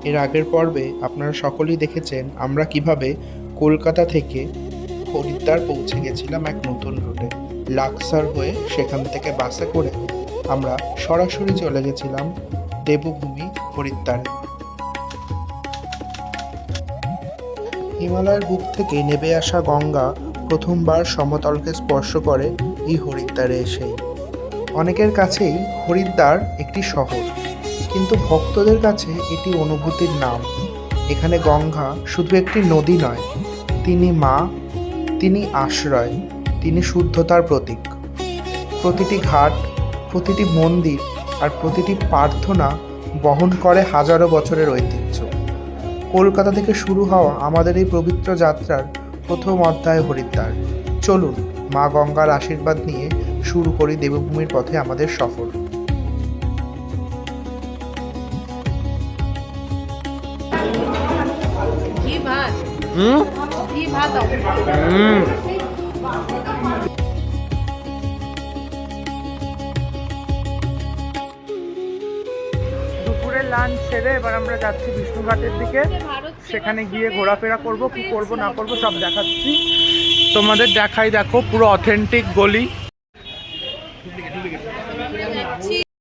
এর আগের পর্বে আপনারা সকলেই দেখেছেন আমরা কিভাবে কলকাতা থেকে হরিদ্বার পৌঁছে গেছিলাম এক নতুন রুটে। লাক্সার হয়ে সেখান থেকে বাসে করে আমরা সরাসরি চলে গেছিলাম দেবভূমি হরিদ্বারে। হিমালয়ের বুক থেকে নেমে আসা গঙ্গা প্রথমবার সমতলকে স্পর্শ করে এই হরিদ্বারে এসেই। অনেকের কাছেই হরিদ্বার একটি শহর, কিন্তু ভক্তদের কাছে এটি অনুভূতির নাম। এখানে গঙ্গা শুধু একটি নদী নয়, তিনি মা, তিনি আশ্রয়, তিনি শুদ্ধতার প্রতীক। প্রতিটি ঘাট, প্রতিটি মন্দির আর প্রতিটি প্রার্থনা বহন করে হাজারো বছরের ঐতিহ্য। কলকাতা থেকে শুরু হওয়া আমাদের এই পবিত্র যাত্রার প্রথম অধ্যায় হরিদ্বার। চলুন মা গঙ্গার আশীর্বাদ নিয়ে শুরু করি দেবভূমির পথে আমাদের সফর। দুপুরের লাঞ্চ সেরে এবার আমরা যাচ্ছি বিষ্ণুঘাটের দিকে। সেখানে গিয়ে ঘোরাফেরা করব, কি করব না করব সব দেখাচ্ছি তোমাদের। দেখাই, দেখো পুরো অথেন্টিক গলি।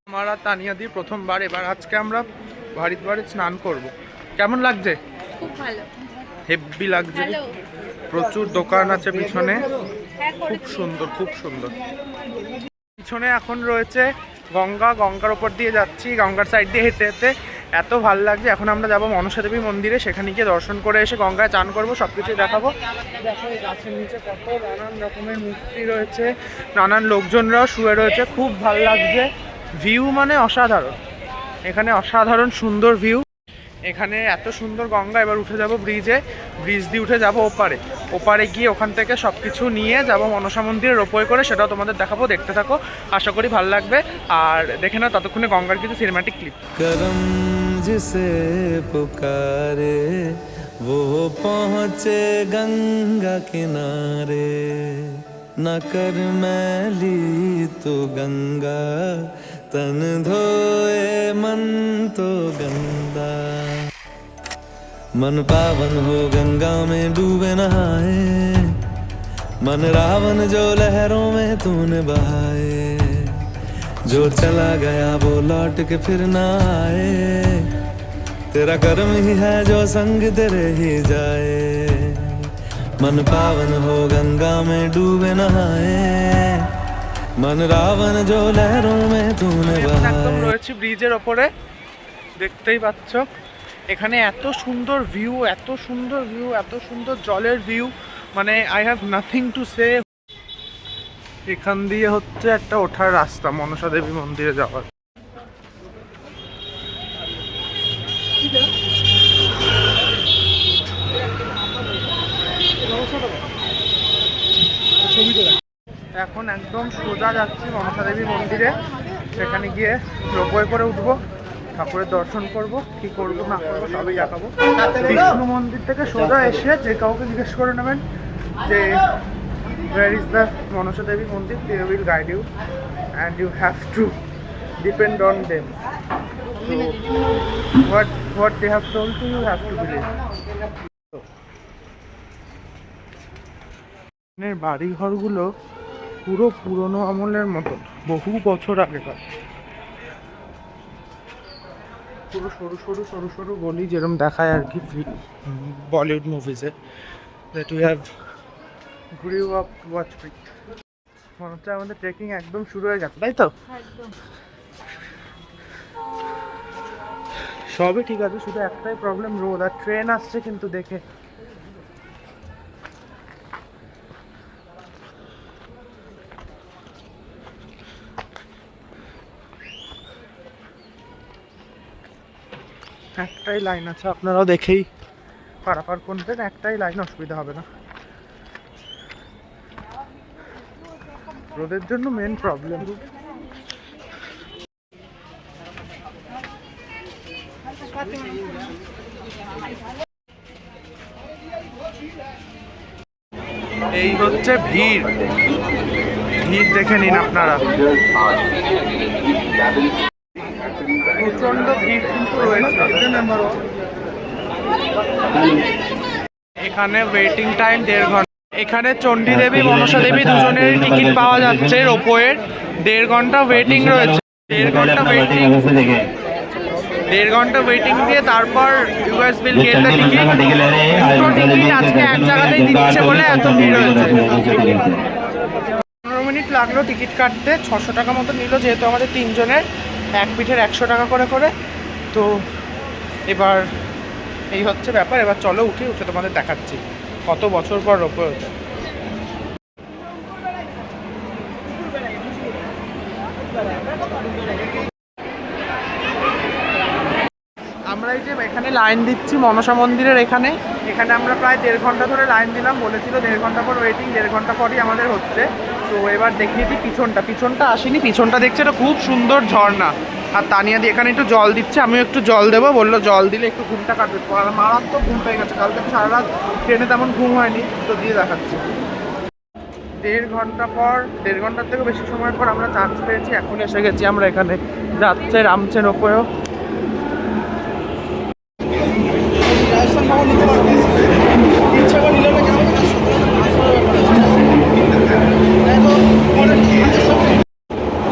আমরা তানিয়া দিয়ে প্রথমবার এবার আজকে আমরা হরিদ্বারে স্নান করব। কেমন লাগছে? খুব ভালো, হেভি লাগছে। প্রচুর দোকান আছে পিছনে, খুব সুন্দর খুব সুন্দর। পিছনে এখন রয়েছে গঙ্গা, গঙ্গার ওপর দিয়ে যাচ্ছি, গঙ্গার সাইড দিয়ে হেঁটে হেঁটে এত ভালো লাগছে। এখন আমরা যাবো মনসা দেবী মন্দিরে, সেখানে গিয়ে দর্শন করে এসে গঙ্গায় চান করবো, সব কিছুই দেখাবো। দেখো এই গাছের নিচে কত নানান রকমের মূর্তি রয়েছে, নানান লোকজনরাও শুয়ে রয়েছে, খুব ভালো লাগছে। ভিউ মানে অসাধারণ, এখানে অসাধারণ সুন্দর ভিউ। এখানে এত সুন্দর গঙ্গা। এবার উঠে যাব ব্রিজে, ব্রিজ দিয়ে উঠে যাব ওপারে, ওপারে গিয়ে ওখান থেকে সব কিছু নিয়ে যাব মনসা মন্দিরে রোপওয়ে করে, সেটাও তোমাদের দেখাবো, দেখতে থাকো, আশা করি ভালো লাগবে। আর দেখে নাও ততক্ষণে গঙ্গার কিছু সিনেম্যাটিক ক্লিপ। करम जिसे पुकारे वो पहुँचे गंगा किनारे, न कर मैली तो गंगा तन धोए मन तो गंदा। मन पावन हो गंगा में डूबे नहाए, मन रावण जो लहरों में तूने बहाए, जो चला गया वो लौट के फिर ना आए, तेरा कर्म ही है जो संग तेरे ही जाए। मन पावन हो गंगा में डूबे नहाए, मन रावण जो लहरों में तूने একদম बहाए। রয়েছে ব্রিজের ওপরে, দেখতেই পাচ্ছ। এখানে এত সুন্দর ভিউ, এত সুন্দর ভিউ, এত সুন্দর জলের ভিউ, মানে I have nothing to say. এখান দিয়ে হচ্ছে একটা ওঠার রাস্তা মনসা দেবী মন্দিরে যাওয়ার। এখন একদম সোজা যাচ্ছি মনসা দেবী মন্দিরে, সেখানে গিয়ে রোপওয়ে করে উঠবো, ঠাকুরের দর্শন করব, কি করব না করবো সবই দেখাবো। বিষ্ণু মন্দির থেকে সোজা এসে যে কাউকে জিজ্ঞেস করে নেবেন যে where is the Manasa Devi Mandir, they will guide you and you have to depend on them. So what they have told you, you have to believe. বাড়ি ঘরগুলো পুরো পুরনো আমলের মতো, বহু বছর আগেকার। পুরো সরু সরু সরু সরু গলি, যেরকম দেখায় আর কি Bollywood মুভিজে, that we have grew up watching. মনে হচ্ছে আমাদের ট্রেকিং একদম শুরু হয়ে গেছে, তাই তো? সবই ঠিক আছে, শুধু একটাই প্রবলেম, রোদ। আর ট্রেন আসছে কিন্তু দেখে। একটাই লাইন আছে, আপনারাও দেখেই পারাপার করবেন, একটাই লাইন, অসুবিধা হবে না। রোদের জন্য মেন প্রবলেম। এই হচ্ছে ভিড়, ভিড় দেখে নিন আপনারা, প্রচন্ড ভিড় কিন্তু রয়েছে। এখানে ওয়েটিং টাইম 1.5 ঘন্টা। এখানে চণ্ডী দেবী মনসা দেবী দুজনের টিকিট পাওয়া যাচ্ছে রোপওয়ের। 1.5 ঘন্টা ওয়েটিং রয়েছে। 1.5 ঘন্টা ওয়েটিং দিয়ে তারপর you guys will get the ticket. দুটো টিকিট আজকে এক জায়গাতেই দিচ্ছে বলে এত ভিড় হয়েছে। 15 মিনিট লাগলো টিকিট কাটতে। 600 টাকা মতো নিল, যেহেতু আমাদের 3 জনের এক পিঠের 100 টাকা করে করে। তো এবার এই হচ্ছে ব্যাপার। এবার চলো উঠে তোমাদের দেখাচ্ছি কত বছর পর রোপওয়ে হচ্ছে। আমরা এই যে এখানে লাইন দিচ্ছি মনসা মন্দিরের এখানে আমরা প্রায় 1.5 ঘন্টা ধরে লাইন দিলাম। বলেছিল 1.5 ঘন্টা পর ওয়েটিং, 1.5 ঘন্টা পরই আমাদের হচ্ছে। তো এবার দেখিয়ে দিই পিছনটা আসেনি। পিছনটা দেখছে, এটা খুব সুন্দর ঝর্ণা। আর তানিয়া দিয়ে এখানে একটু জল দিচ্ছে, আমিও একটু জল দেবো বললো, জল দিলে একটু ঘুমটা কাটবে। মারাত্মক ঘুম পেয়ে গেছে, কালকে সারা রাত ট্রেনে তেমন ঘুম হয়নি। তো দিয়ে দেখাচ্ছে 1.5 ঘন্টা পর, 1.5 ঘন্টার থেকে বেশি সময় পর আমরা চান্স পেয়েছি। এখন এসে গেছি আমরা এখানে, যাচ্ছে রামচে রোপওয়েও।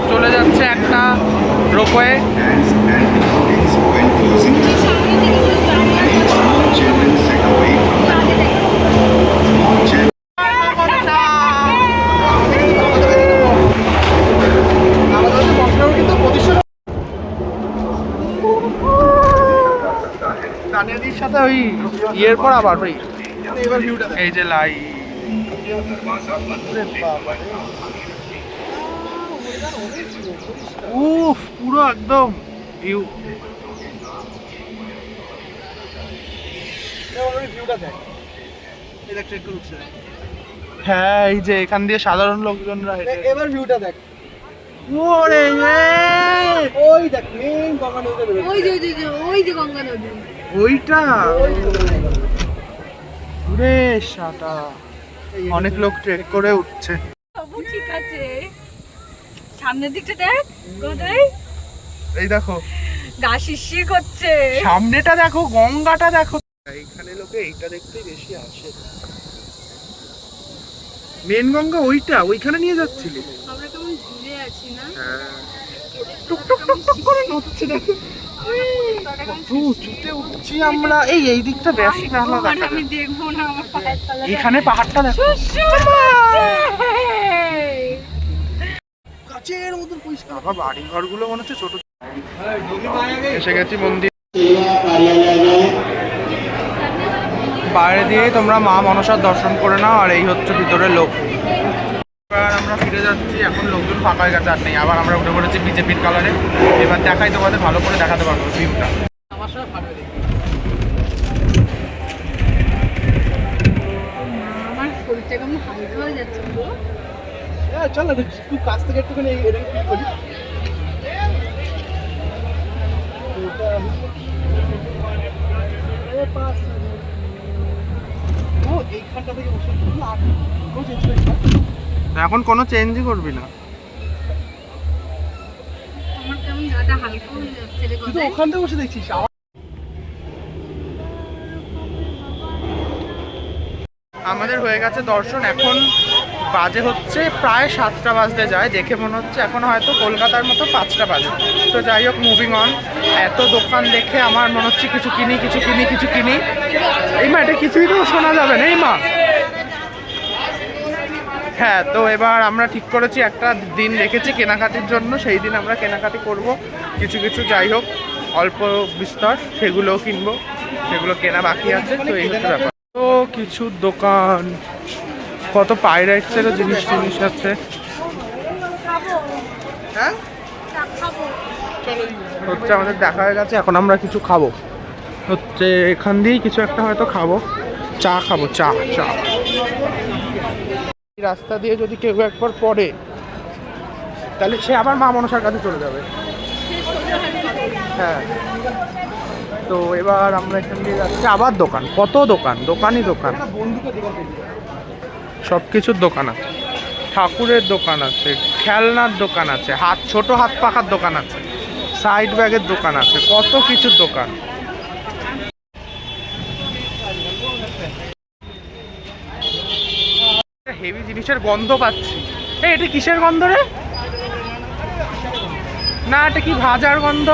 চলে যাচ্ছে একটা রোপওয়ে। দানিয়াদির সাথে ওই ইয়ের পর আবার ওই এই যে লাই উফ, পুরো একদম ভিউ। হ্যাঁ, এই যে এখান দিয়ে সাধারণ লোকজনরা হেঁটে। এবার ভিউটা দেখ। ওরে ওই দেখ মেইন গঙ্গা নদী। ওই যে গঙ্গা নদী। ওইটা ওরে শাটা, অনেক লোক ট্রেক করে উঠছে। সবু ঠিক আছে, সামনের দিকটা দেখ কোথায়। এই দেখো গা শিরশির করছে। সামনেটা দেখো, গঙ্গাটা দেখো। এইখানে লোকে এইটা দেখতেই বেশি আসে। মেন গঙ্গা ওইটা, ওইখানে নিয়ে যাচ্ছিলি। আমরা কেমন ঝুলে আছি না? হ্যাঁ, টুক টুক টুক টুক করে নড়ছে দেখো। উঁচুতে উঠছি আমরা। এই দিকটা বেশি না হলো দেখা আমি দেখবো না, আমার পায়ের তলা। এখানে পাহাড়টা দেখো, কাচের মতো পরিষ্কার। বাবা বাড়ি ঘরগুলো মনে হচ্ছে ছোট। এসে গেছি মন্দির। বাইরে দিয়ে তোমরা মা মনসার দর্শন করে নাও। আর এই হচ্ছে ভিতরের লোক। এবার আমরা ফিরে যাচ্ছি, এখন লোকজন ফাঁকা হয়ে গেছে আর নেই। আবার আমরা উঠে পড়েছি বিজেপির কালারে। এবার দেখাই তোমাদের, ভালো করে দেখাতে পারবো ভিউটা। আমার সঙ্গে ফাটবে দেখি। আমার শরীরটা কেমন হালকা হয়ে যাচ্ছে গো। চল না একটু কাছ থেকে একটুখানি এটা ফিল করি। ও এইখানটা থেকে বসে এখন কোনো চেঞ্জই করবি না। আমার কেমন গাটা হালকা হয়ে যাচ্ছে রে তুই তো কোথায়। ওখান থেকে বসে দেখছিস। আমাদের হয়ে গেছে দর্শন। এখন বাজে হচ্ছে প্রায় 7টা বাজতে যায়। দেখে মনে হচ্ছে এখন হয়তো কলকাতার মতো 5টা বাজে। তো যাই হোক, মুভিং অন। এত দোকান দেখে আমার মনে হচ্ছে কিছু কিনি। এই মা, এটা কিছুই তো শোনা যাবে না এই মা। হ্যাঁ, তো এবার আমরা ঠিক করেছি একটা দিন রেখেছি কেনাকাটির জন্য। সেই দিন আমরা কেনাকাটি করব কিছু। যাই হোক, অল্প বিস্তর সেগুলোও কিনবো, সেগুলো কেনা বাকি আছে। তো এই হচ্ছে ব্যাপার। তো কিছু দোকান, কত পাইরাইটসেরও জিনিস আছে। হ্যাঁ, হচ্ছে আমাদের দেখা হয়ে গেছে। এখন আমরা কিছু খাবো, হচ্ছে এখান দিয়েই কিছু একটা হয়তো খাবো। চা খাবো, চা। রাস্তা দিয়ে যদি কেউ একবার পড়ে, তাহলে সে আবার মা মনসার কাছে চলে যাবে। হ্যাঁ, তো এবার আমরা এখান দিয়ে যাচ্ছি। আবার দোকান, কত দোকানই দোকান। সব কিছুর দোকান আছে, ঠাকুরের দোকান আছে, খেলনার দোকান আছে, ছোট হাত পাখার দোকান আছে, সাইড ব্যাগের দোকান আছে, কত কিছুর দোকান। হেভি জিনিসের গন্ধ পাচ্ছি। এই এটা কিসের গন্ধ রে? না এটা কি ভাজার গন্ধ?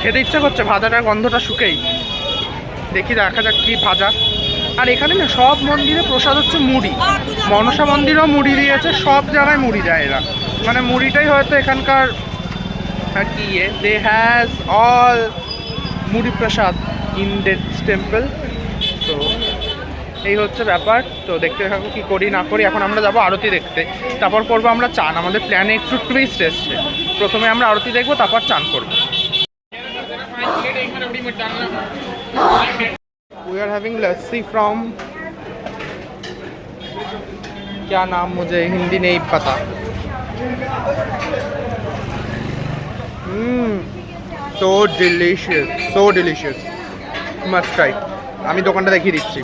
খেতে ইচ্ছা করছে ভাজাটার গন্ধটা শুকেই। দেখি দেখা যাক কি ভাজা। আর এখানে না সব মন্দিরে প্রসাদ হচ্ছে মুড়ি। মনসা মন্দিরেও মুড়ি দিয়েছে, সব জায়গায় মুড়ি দেয় এরা। মানে মুড়িটাই হয়তো এখানকার আর কি দে হ্যাজ অল মুড়ি প্রসাদ ইন দিস টেম্পল। তো এই হচ্ছে ব্যাপার। তো দেখতে থাকো কি করি না করি। এখন আমরা যাবো আরতি দেখতে, তারপর করবো আমরা চান। আমাদের প্ল্যানে একটু টুইস্ট এসছে, প্রথমে আমরা আরতি দেখবো তারপর চান করবো। We are having lassi from क्या नाम मुझे हिंदी नहीं पता। so delicious must try। আমি দোকানটা দেখিয়ে দিচ্ছি।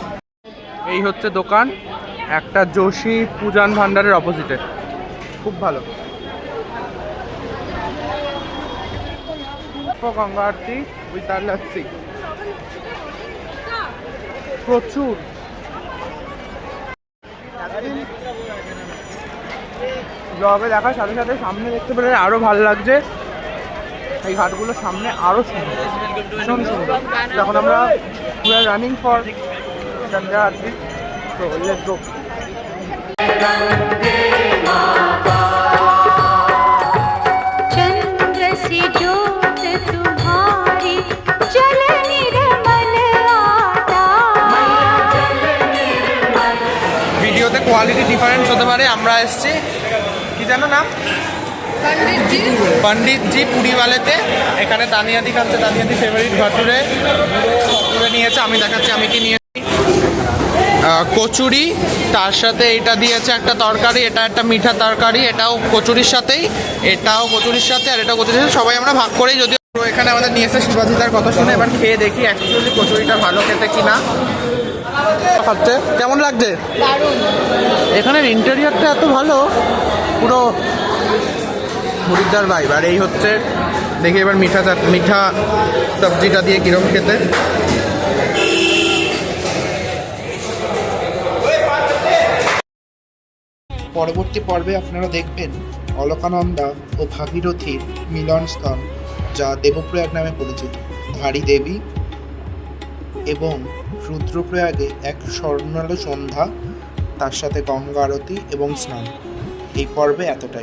এই হচ্ছে দোকান, একটা যোশী পূজান ভান্ডারের অপোজিটে, খুব ভালো। গঙ্গা আরতি উইথ আর লাসি, প্রচুর। ব্লগে দেখার সাথে সাথে সামনে দেখতে পেলে আরো ভালো লাগছে। এই ঘাটগুলো সামনে আরো সুন্দর, ভীষণ সুন্দর। যখন আমরা we are running for Ganga Arati, so let's go। चंद्र सी ज्योत तुम्हारी जल निर्मल आता। ভিডিওতে কোয়ালিটি ডিফারেন্স হতে পারে। আমরা এসেছি কি জানো নাম, পণ্ডিতজি পুরীওয়ালেতে। এখানে তানিয়াদি খাচ্ছে, তানিয়াদি ফেভারিট ভাটুরে নিয়েছে। আমি দেখাচ্ছি আমি কি নিয়েছি। কচুরি, তার সাথে এটা দিয়েছে একটা তরকারি, এটা একটা মিঠা তরকারি, এটাও কচুরির সাথেই, এটাও কচুরির সাথে, আর এটাও কচুরির সাথে। সবাই আমরা ভাগ করেই, যদিও এখানে আমাদের নিয়ে এসে শিবাজিতার কথা শুনে এবার খেয়ে দেখি অ্যাকচুয়ালি কচুরিটা ভালো খেতে কিনা। খাচ্ছে কেমন লাগছে? এখানের ইন্টেরিয়রটা এত ভালো, পুরো হরিদ্বার ভাইব। আর এই হচ্ছে দেখি এবার মিঠা সবজিটা দিয়ে কিরম খেতে। পরবর্তী পর্বে আপনারা দেখবেন অলকানন্দা ও ভাগীরথীর মিলনস্থল, যা দেবপ্রয়াগ নামে পরিচিত। ধারী দেবী এবং রুদ্রপ্রয়াগে এক স্বর্ণালো সন্ধ্যা, তার সাথে গঙ্গা আরতি এবং স্নান। এই পর্বে এতটাই।